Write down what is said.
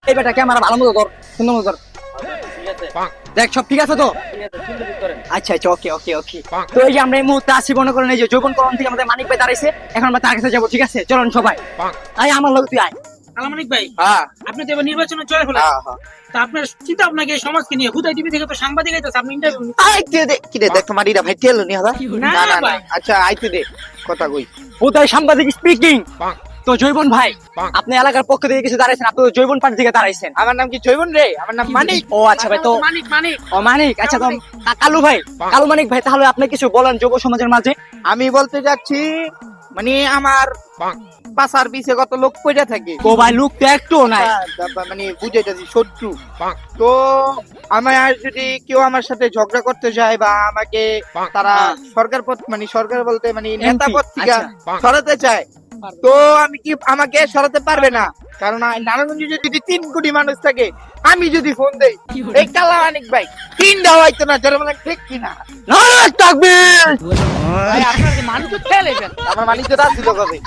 এই বেটা ক্যামেরা ভালো মতো ধর, সুন্দর মতো ধর। দেখ সব ঠিক আছে তো? আচ্ছা আচ্ছা, ওকে ওকে ওকে। তো এই যে আমরা এই মুহূর্তে আসি, মনে করেন এই যে যৌবন করণ থেকে আমাদের মানিক ভাই দাঁড়াইছে, এখন আমরা তার কাছে যাবো, ঠিক আছে? চলুন সবাই, আয় আমার লোক, তুই আয়। আলামানিক ভাই, হ্যাঁ আপনি তো এবার নির্বাচনে চলে ফেলেন। তা আপনার চিন্তা আপনাকে সমাজকে নিয়ে হুদাই টিভি থেকে তো সাংবাদিক আইতাছে, আপনি ইন্টারভিউ আইতে দে কি রে, দেখ তোমার ইরা ভাই তেল নি হাদা। না, না না না, ভাই। আচ্ছা আইতে দে কথা কই। উদয় সাংবাদিক স্পিকিং। তো জৈবন ভাই, আপনি এলাকার পক্ষ থেকে কিছু দাঁড়াইছেন, আপনি তো জৈবন পার্টি থেকে দাঁড়াইছেন। আমার নাম কি জৈবন রে? আমার নাম মানিক। ও আচ্ছা ভাই, তো মানিক মানিক ও মানিক, আচ্ছা তো কালু ভাই, কালু মানিক ভাই, তাহলে আপনি কিছু বলেন যুব সমাজের মাঝে। আমি বলতে যাচ্ছি মানে আমার পাশার পিছে কত লোক পড়ে থাকে। ও ভাই, লোক তো একটু নাই। মানে বুঝাইতেছি শত্রু। তো আমার যদি কেউ আমার সাথে ঝগড়া করতে যায় বা আমাকে তারা সরকার পদ মানে সরকার বলতে মানে নেতা পদ থেকে আচ্ছা। সরাতে চায়, তো আমি কি আমাকে সরাতে পারবে না? কারণ নারায়ণগঞ্জে যদি 3 কোটি মানুষ থাকে, আমি যদি ফোন দেই এই কালা মানিক ভাই 3টা হয়তো না, যারা মানে ঠিক কিনা নারায়ণ তাকবীর। ভাই, আপনার যে মানুষ তো খেলেছেন। আমার মানিক তো ছিল কবে